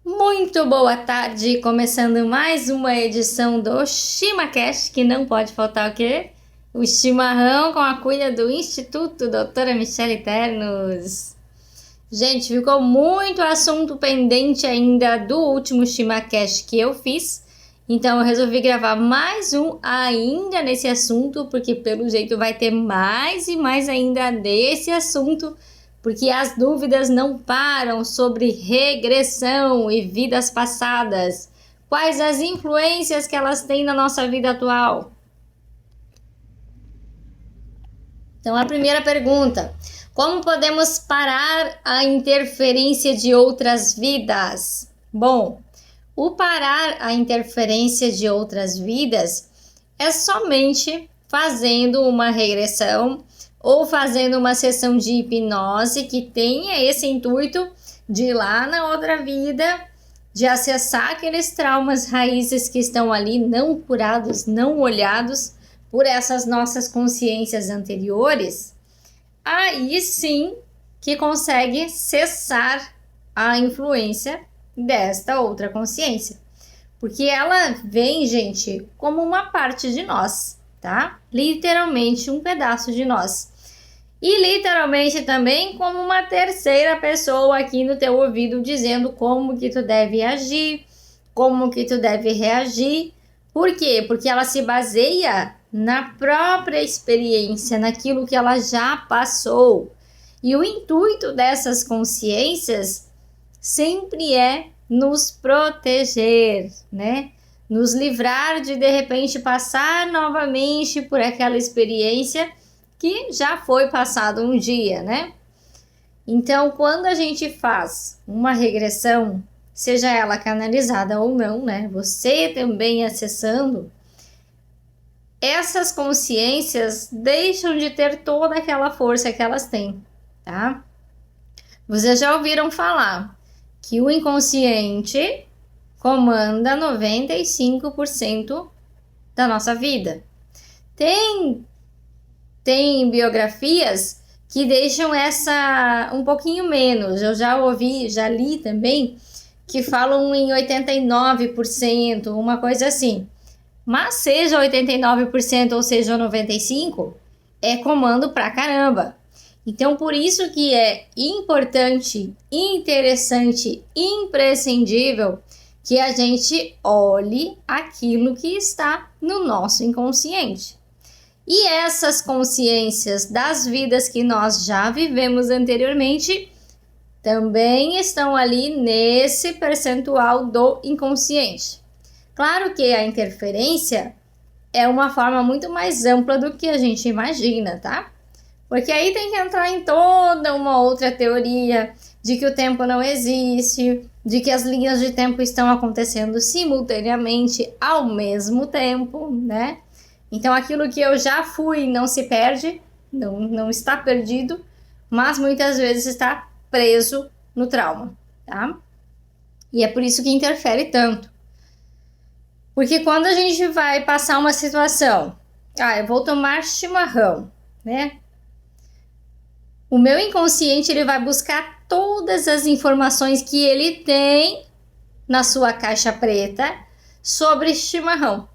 Muito boa tarde, começando mais uma edição do ChimaCast, que não pode faltar o quê? O chimarrão com a cuia do Instituto Doutora Michele Ternos. Gente, ficou muito assunto pendente ainda do último ChimaCast que eu fiz, então eu resolvi gravar mais um ainda nesse assunto, porque pelo jeito vai ter mais e mais ainda desse assunto, porque as dúvidas não param sobre regressão e vidas passadas. Quais as influências que elas têm na nossa vida atual? Então, a primeira pergunta: como podemos parar a interferência de outras vidas? Bom, o parar a interferência de outras vidas é somente fazendo uma regressão ou fazendo uma sessão de hipnose que tenha esse intuito de ir lá na outra vida, de acessar aqueles traumas raízes que estão ali não curados, não olhados por essas nossas consciências anteriores. Aí sim que consegue cessar a influência desta outra consciência. Porque ela vem, gente, como uma parte de nós, tá? Literalmente um pedaço de nós. E literalmente também como uma terceira pessoa aqui no teu ouvido dizendo como que tu deve agir, como que tu deve reagir. Por quê? Porque ela se baseia na própria experiência, naquilo que ela já passou. E o intuito dessas consciências sempre é nos proteger, né? Nos livrar de repente passar novamente por aquela experiência que já foi passado um dia, né? Então, quando a gente faz uma regressão, seja ela canalizada ou não, né? Você também acessando, essas consciências deixam de ter toda aquela força que elas têm, tá? Vocês já ouviram falar que o inconsciente comanda 95% da nossa vida. Tem biografias que deixam essa um pouquinho menos. Eu já ouvi, já li também, que falam em 89%, uma coisa assim. Mas seja 89% ou seja 95%, é comando pra caramba. Então, por isso que é importante, interessante, imprescindível que a gente olhe aquilo que está no nosso inconsciente. E essas consciências das vidas que nós já vivemos anteriormente também estão ali nesse percentual do inconsciente. Claro que a interferência é uma forma muito mais ampla do que a gente imagina, tá? Porque aí tem que entrar em toda uma outra teoria de que o tempo não existe, de que as linhas de tempo estão acontecendo simultaneamente ao mesmo tempo, né? Então, aquilo que eu já fui não se perde, não está perdido, mas muitas vezes está preso no trauma, tá? E é por isso que interfere tanto. Porque quando a gente vai passar uma situação, eu vou tomar chimarrão, né? O meu inconsciente, ele vai buscar todas as informações que ele tem na sua caixa preta sobre chimarrão.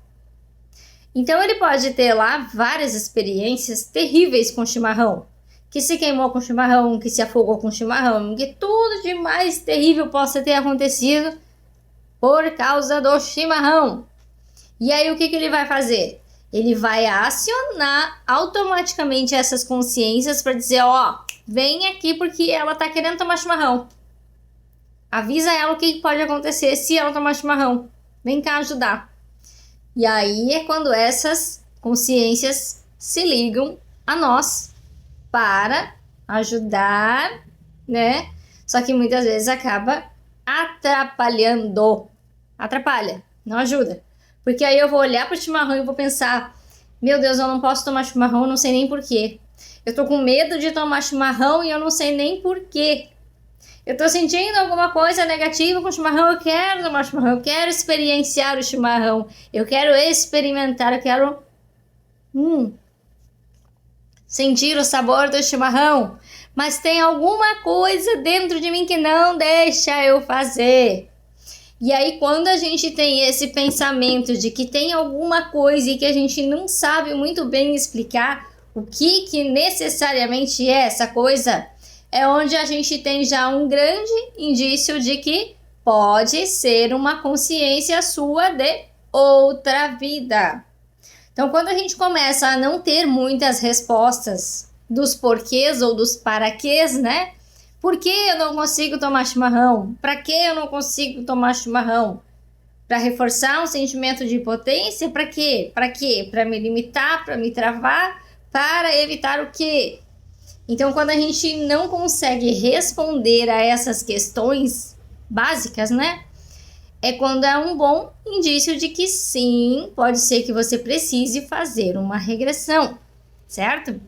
Então ele pode ter lá várias experiências terríveis com chimarrão, que se queimou com chimarrão, que se afogou com chimarrão, que tudo de mais terrível possa ter acontecido por causa do chimarrão. E aí o que ele vai fazer? Ele vai acionar automaticamente essas consciências para dizer, vem aqui porque ela tá querendo tomar chimarrão. Avisa ela o que pode acontecer se ela tomar chimarrão. Vem cá ajudar. E aí é quando essas consciências se ligam a nós para ajudar, né? Só que muitas vezes acaba atrapalhando. Atrapalha, não ajuda. Porque aí eu vou olhar para o chimarrão e vou pensar, meu Deus, eu não posso tomar chimarrão, eu não sei nem porquê. Eu tô com medo de tomar chimarrão e eu não sei nem porquê. Eu tô sentindo alguma coisa negativa com o chimarrão, eu quero tomar chimarrão, eu quero experienciar o chimarrão, eu quero experimentar, eu quero sentir o sabor do chimarrão. Mas tem alguma coisa dentro de mim que não deixa eu fazer. E aí, quando a gente tem esse pensamento de que tem alguma coisa e que a gente não sabe muito bem explicar o que necessariamente é essa coisa, é onde a gente tem já um grande indício de que pode ser uma consciência sua de outra vida. Então, quando a gente começa a não ter muitas respostas dos porquês ou dos paraquês, né? Por que eu não consigo tomar chimarrão? Para que eu não consigo tomar chimarrão? Para reforçar um sentimento de impotência? Para quê? Para quê? Para me limitar, para me travar, para evitar o quê? Então, quando a gente não consegue responder a essas questões básicas, né? É quando é um bom indício de que sim, pode ser que você precise fazer uma regressão, certo?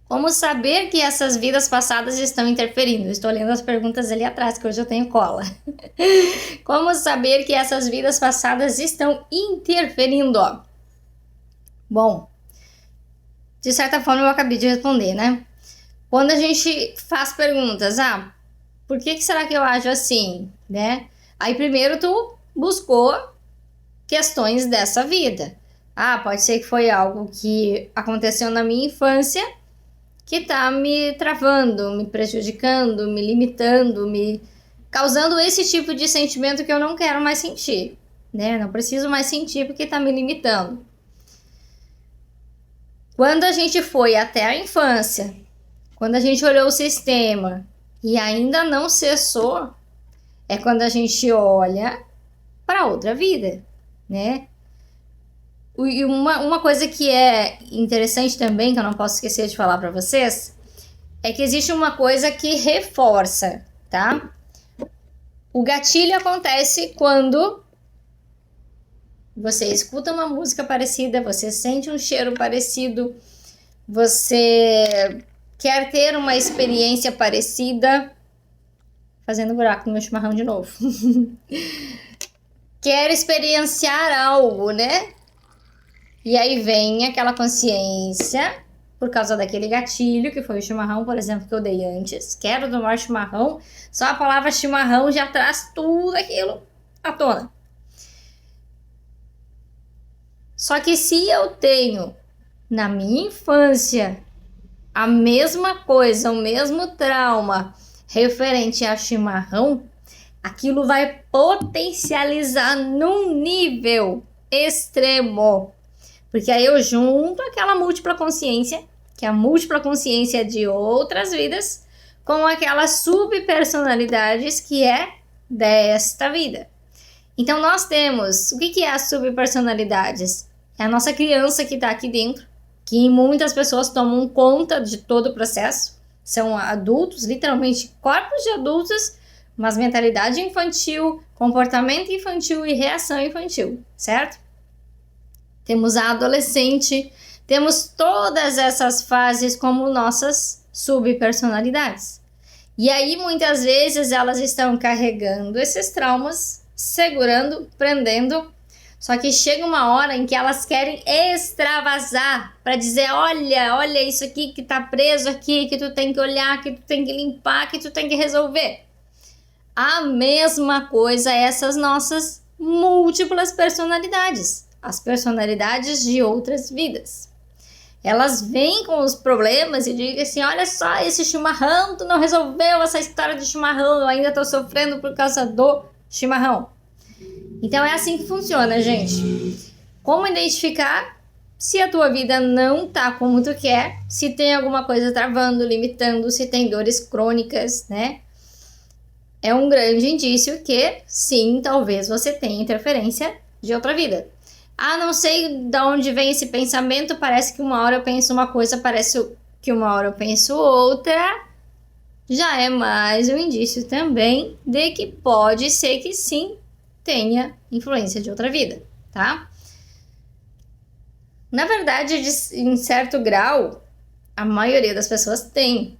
Como saber que essas vidas passadas estão interferindo? Estou lendo as perguntas ali atrás, que hoje eu tenho cola. Como saber que essas vidas passadas estão interferindo? Bom, de certa forma eu acabei de responder, né? Quando a gente faz perguntas, por que será que eu ajo assim, né? Aí primeiro tu buscou questões dessa vida. Pode ser que foi algo que aconteceu na minha infância que tá me travando, me prejudicando, me limitando, me causando esse tipo de sentimento que eu não quero mais sentir, né? Não preciso mais sentir porque tá me limitando. Quando a gente foi até a infância, quando a gente olhou o sistema e ainda não cessou, é quando a gente olha para outra vida, né? E uma coisa que é interessante também, que eu não posso esquecer de falar para vocês, é que existe uma coisa que reforça, tá? O gatilho acontece quando você escuta uma música parecida, você sente um cheiro parecido, você quer ter uma experiência parecida, fazendo buraco no meu chimarrão de novo. Quer experienciar algo, né? E aí vem aquela consciência, por causa daquele gatilho, que foi o chimarrão, por exemplo, que eu dei antes. Quero tomar chimarrão. Só a palavra chimarrão já traz tudo aquilo à tona. Só que se eu tenho, na minha infância, a mesma coisa, o mesmo trauma referente a chimarrão, aquilo vai potencializar num nível extremo. Porque aí eu junto aquela múltipla consciência, que é a múltipla consciência de outras vidas, com aquelas subpersonalidades que é desta vida. Então nós temos, o que é as subpersonalidades? É a nossa criança que está aqui dentro, que muitas pessoas tomam conta de todo o processo. São adultos, literalmente corpos de adultos, mas mentalidade infantil, comportamento infantil e reação infantil, certo? Temos a adolescente, temos todas essas fases como nossas subpersonalidades. E aí, muitas vezes, elas estão carregando esses traumas, segurando, prendendo. Só que chega uma hora em que elas querem extravasar para dizer, olha isso aqui que tá preso aqui, que tu tem que olhar, que tu tem que limpar, que tu tem que resolver. A mesma coisa essas nossas múltiplas personalidades. As personalidades de outras vidas. Elas vêm com os problemas e dizem assim, olha só, esse chimarrão, tu não resolveu essa história de chimarrão, eu ainda tô sofrendo por causa do chimarrão. Então é assim que funciona, gente. Como identificar se a tua vida não tá como tu quer, se tem alguma coisa travando, limitando, se tem dores crônicas, né? É um grande indício que, sim, talvez você tenha interferência de outra vida. Não sei de onde vem esse pensamento, parece que uma hora eu penso uma coisa, parece que uma hora eu penso outra. Já é mais um indício também de que pode ser que sim tenha influência de outra vida, tá? Na verdade, em certo grau, a maioria das pessoas tem,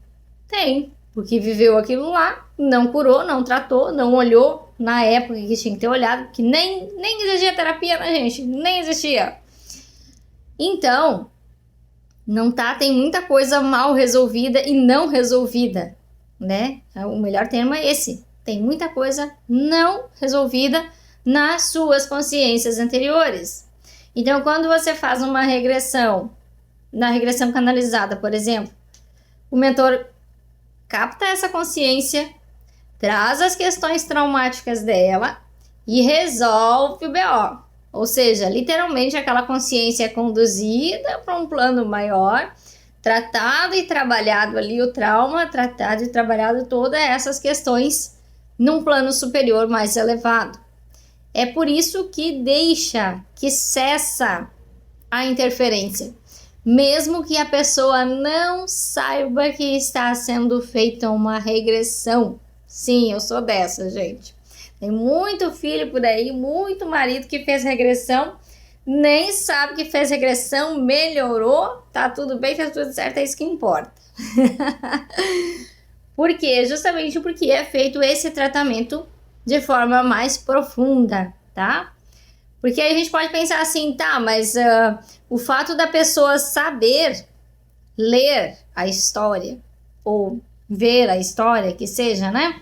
porque viveu aquilo lá, não curou, não tratou, não olhou na época que tinha que ter olhado, que nem existia terapia, né, gente? Nem existia. Então, Não tá, tem muita coisa mal resolvida e não resolvida, né? O melhor termo é esse. Tem muita coisa não resolvida nas suas consciências anteriores. Então, quando você faz uma regressão, na regressão canalizada, por exemplo, o mentor capta essa consciência, traz as questões traumáticas dela e resolve o BO. Ou seja, literalmente aquela consciência é conduzida para um plano maior, tratado e trabalhado ali o trauma, tratado e trabalhado todas essas questões num plano superior mais elevado. É por isso que cessa a interferência. Mesmo que a pessoa não saiba que está sendo feita uma regressão. Sim, eu sou dessa, gente. Tem muito filho por aí, muito marido que fez regressão, nem sabe que fez regressão, melhorou, tá tudo bem, fez tudo certo, é isso que importa. Por quê? Justamente porque é feito esse tratamento de forma mais profunda, tá? Porque aí a gente pode pensar assim, tá, mas o fato da pessoa saber ler a história, ou ver a história, que seja, né?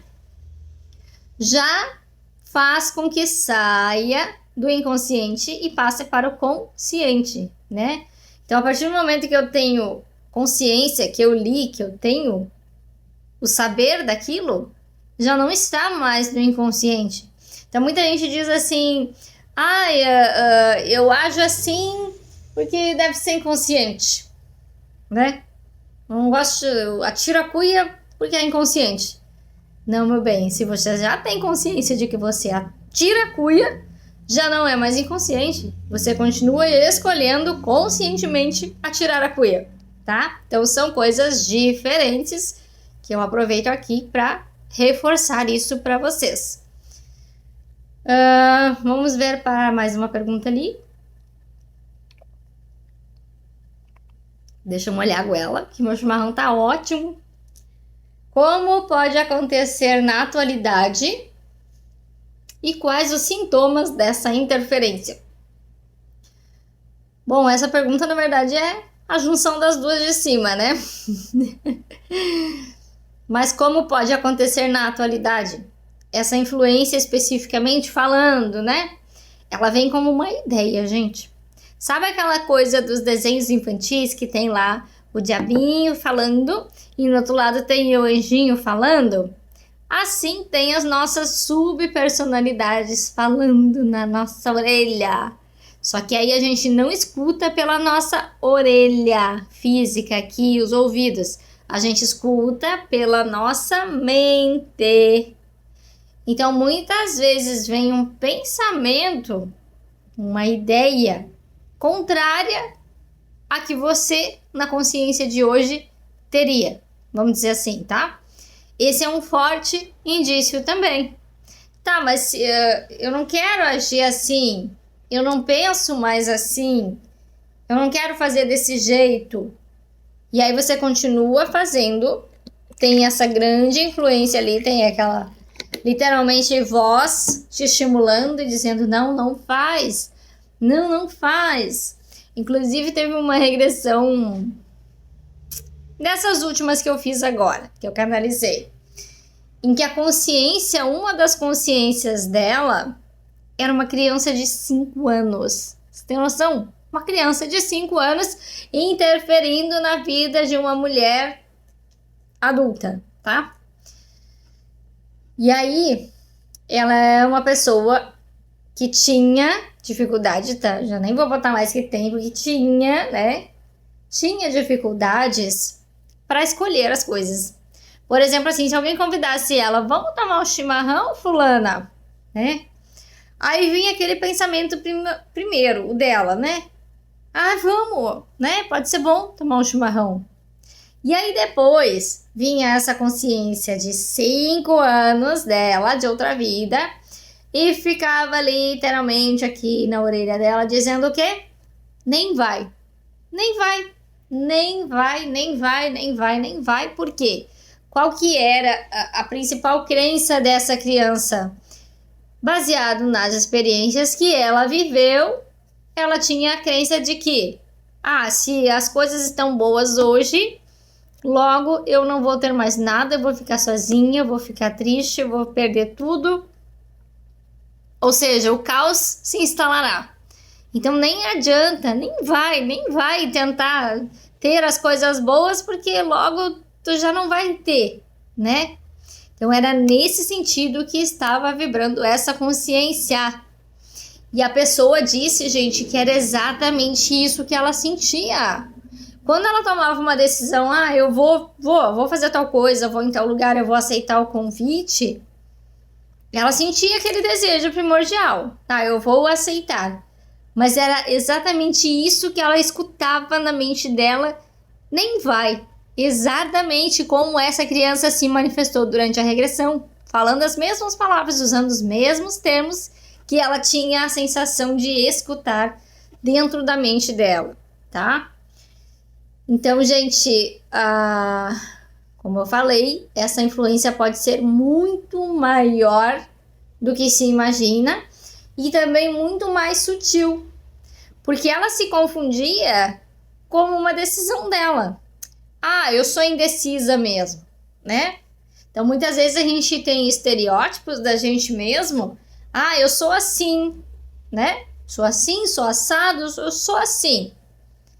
Já faz com que saia do inconsciente e passe para o consciente, né? Então, a partir do momento que eu tenho consciência, que eu li, que eu tenho o saber daquilo, já não está mais no inconsciente. Então, muita gente diz assim, eu ajo assim porque deve ser inconsciente, né? Não gosto, atiro a cuia porque é inconsciente. Não, meu bem, se você já tem consciência de que você atira a cuia, já não é mais inconsciente. Você continua escolhendo conscientemente atirar a cuia, tá? Então são coisas diferentes que eu aproveito aqui para reforçar isso para vocês. Vamos ver para mais uma pergunta ali. Deixa eu molhar a goela, que meu chimarrão tá ótimo. Como pode acontecer na atualidade e quais os sintomas dessa interferência? Bom, essa pergunta na verdade é a junção das duas de cima, né? Mas como pode acontecer na atualidade? Essa influência especificamente falando, né? Ela vem como uma ideia, gente. Sabe aquela coisa dos desenhos infantis que tem lá o diabinho falando e no outro lado tem o anjinho falando? Assim tem as nossas subpersonalidades falando na nossa orelha. Só que aí a gente não escuta pela nossa orelha física aqui, os ouvidos. A gente escuta pela nossa mente. Então, muitas vezes vem um pensamento, uma ideia contrária a que você, na consciência de hoje, teria. Vamos dizer assim, tá? Esse é um forte indício também. Tá, mas eu não quero agir assim, eu não penso mais assim, eu não quero fazer desse jeito. E aí você continua fazendo, tem essa grande influência ali, tem aquela literalmente voz te estimulando e dizendo não faz, não faz. Inclusive teve uma regressão dessas últimas que eu fiz agora, que eu canalizei, em que a consciência, uma das consciências dela era uma criança de 5 anos. Você tem noção? Uma criança de 5 anos interferindo na vida de uma mulher adulta, tá? E aí, ela é uma pessoa que tinha dificuldade, tá? Já nem vou botar mais que tem, porque tinha, né? Tinha dificuldades para escolher as coisas. Por exemplo, assim, se alguém convidasse ela, vamos tomar um chimarrão, fulana, né? Aí vinha aquele pensamento primeiro, o dela, né? Vamos, né? Pode ser bom tomar um chimarrão. E aí depois vinha essa consciência de 5 anos dela, de outra vida, e ficava literalmente aqui na orelha dela dizendo o quê? Nem vai. Por quê? Qual que era a principal crença dessa criança? Baseado nas experiências que ela viveu, ela tinha a crença de que Se as coisas estão boas hoje, logo eu não vou ter mais nada, eu vou ficar sozinha, eu vou ficar triste, eu vou perder tudo. Ou seja, o caos se instalará. Então nem adianta, nem vai tentar ter as coisas boas, porque logo tu já não vai ter, né? Então era nesse sentido que estava vibrando essa consciência. E a pessoa disse, gente, que era exatamente isso que ela sentia. Quando ela tomava uma decisão, eu vou fazer tal coisa, vou em tal lugar, eu vou aceitar o convite, ela sentia aquele desejo primordial. Eu vou aceitar. Mas era exatamente isso que ela escutava na mente dela. Nem vai. Exatamente como essa criança se manifestou durante a regressão. Falando as mesmas palavras, usando os mesmos termos que ela tinha a sensação de escutar dentro da mente dela, tá? Então, gente, como eu falei, essa influência pode ser muito maior do que se imagina. E também muito mais sutil, porque ela se confundia como uma decisão dela. Eu sou indecisa mesmo, né? Então, muitas vezes a gente tem estereótipos da gente mesmo. Eu sou assim, né? Sou assim, sou assado, eu sou assim.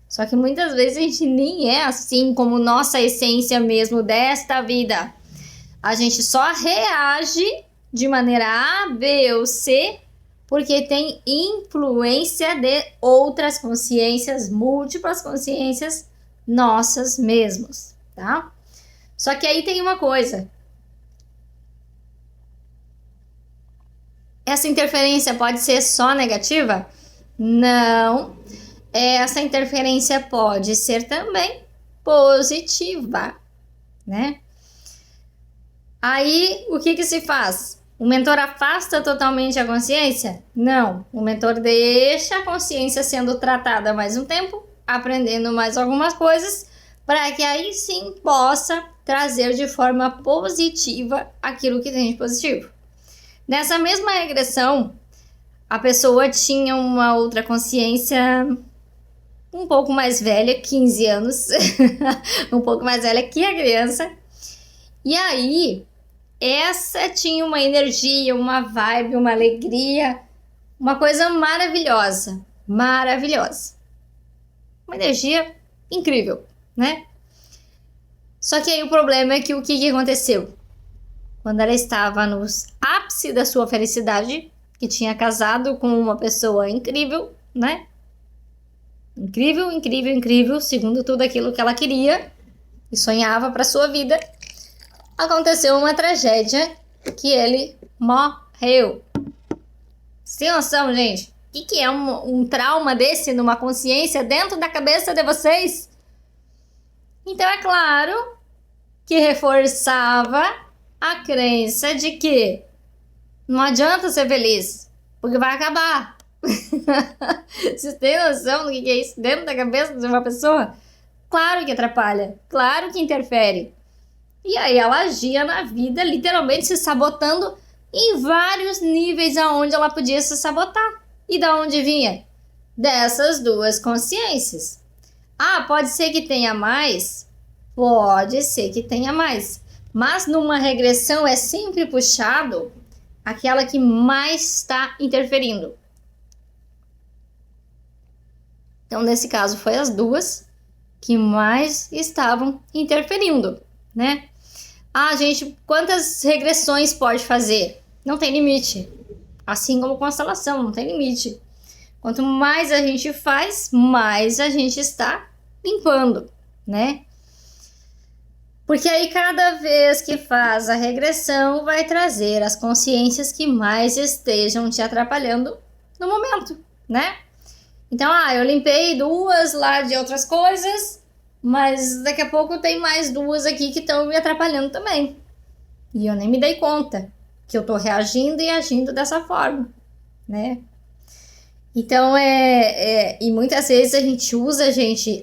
Só que muitas vezes a gente nem é assim como nossa essência mesmo desta vida. A gente só reage de maneira A, B ou C, porque tem influência de outras consciências, múltiplas consciências nossas mesmos, tá? Só que aí tem uma coisa. Essa interferência pode ser só negativa? Não. Essa interferência pode ser também positiva, né? Aí, o que se faz? O mentor afasta totalmente a consciência? Não. O mentor deixa a consciência sendo tratada mais um tempo, aprendendo mais algumas coisas, para que aí sim possa trazer de forma positiva aquilo que tem de positivo. Nessa mesma regressão, a pessoa tinha uma outra consciência um pouco mais velha, 15 anos, um pouco mais velha que a criança. E aí, essa tinha uma energia, uma vibe, uma alegria, uma coisa maravilhosa, maravilhosa. Uma energia incrível, né? Só que aí o problema é que o que aconteceu? Quando ela estava no ápice da sua felicidade, que tinha casado com uma pessoa incrível, né? Incrível, incrível, incrível, segundo tudo aquilo que ela queria e sonhava para sua vida, aconteceu uma tragédia que ele morreu. Sem noção, gente? O que é um trauma desse numa consciência dentro da cabeça de vocês? Então é claro que reforçava a crença de que não adianta ser feliz, porque vai acabar. Vocês têm noção do que é isso dentro da cabeça de uma pessoa? Claro que atrapalha, claro que interfere. E aí ela agia na vida, literalmente se sabotando em vários níveis aonde ela podia se sabotar. E da onde vinha? Dessas duas consciências. Pode ser que tenha mais? Pode ser que tenha mais. Mas numa regressão é sempre puxado aquela que mais está interferindo. Então, nesse caso, foi as duas que mais estavam interferindo, né? Gente, quantas regressões pode fazer? Não tem limite. Assim como constelação, não tem limite. Quanto mais a gente faz, mais a gente está limpando, né? Porque aí cada vez que faz a regressão, vai trazer as consciências que mais estejam te atrapalhando no momento, né? Então, eu limpei duas lá de outras coisas, mas daqui a pouco tem mais duas aqui que estão me atrapalhando também. E eu nem me dei conta que eu tô reagindo e agindo dessa forma, né? Então, e muitas vezes a gente usa,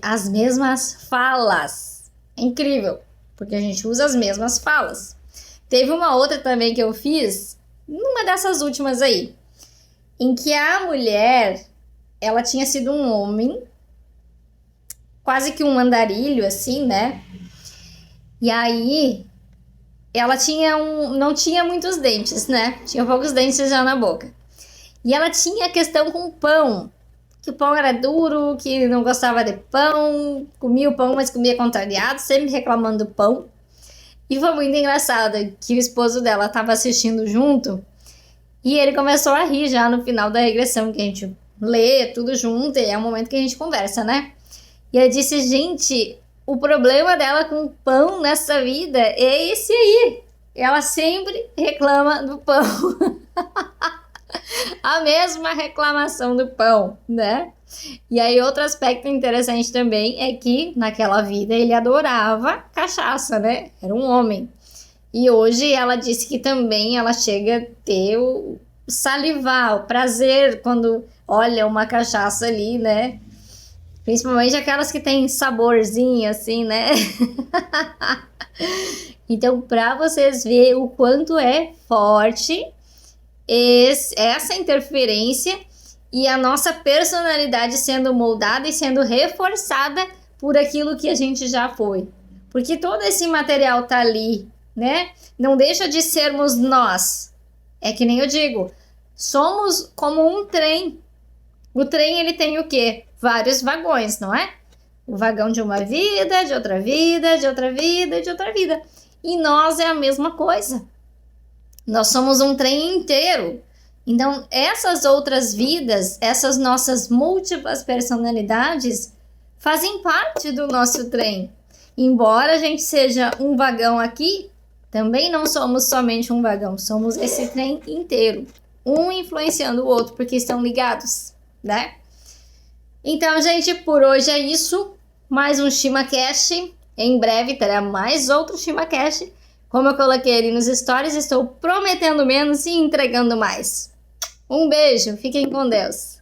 as mesmas falas. É incrível, porque a gente usa as mesmas falas. Teve uma outra também que eu fiz, numa dessas últimas aí, em que a mulher, ela tinha sido um homem quase que um andarilho, assim, né? E aí, ela não tinha muitos dentes, né? Tinha poucos dentes já na boca. E ela tinha questão com o pão, que o pão era duro, que não gostava de pão, comia o pão, mas comia contrariado, sempre reclamando do pão. E foi muito engraçado que o esposo dela estava assistindo junto e ele começou a rir já no final da regressão, que a gente lê tudo junto e é o momento que a gente conversa, né? E ele disse, gente, o problema dela com o pão nessa vida é esse aí. Ela sempre reclama do pão. A mesma reclamação do pão, né? E aí outro aspecto interessante também é que naquela vida ele adorava cachaça, né? Era um homem. E hoje ela disse que também ela chega a ter o salivar, o prazer quando olha uma cachaça ali, né? Principalmente aquelas que tem saborzinho assim, né? Então, para vocês verem o quanto é forte essa interferência e a nossa personalidade sendo moldada e sendo reforçada por aquilo que a gente já foi. Porque todo esse material tá ali, né? Não deixa de sermos nós. É que nem eu digo, somos como um trem. O trem, ele tem o quê? Vários vagões, não é? O vagão de uma vida, de outra vida, de outra vida, de outra vida. E nós é a mesma coisa. Nós somos um trem inteiro. Então, essas outras vidas, essas nossas múltiplas personalidades, fazem parte do nosso trem. Embora a gente seja um vagão aqui, também não somos somente um vagão, somos esse trem inteiro. Um influenciando o outro, porque estão ligados, né? Então, gente, por hoje é isso. Mais um ShimaCast. Em breve terá mais outro ShimaCast. Como eu coloquei ali nos stories, estou prometendo menos e entregando mais. Um beijo, fiquem com Deus.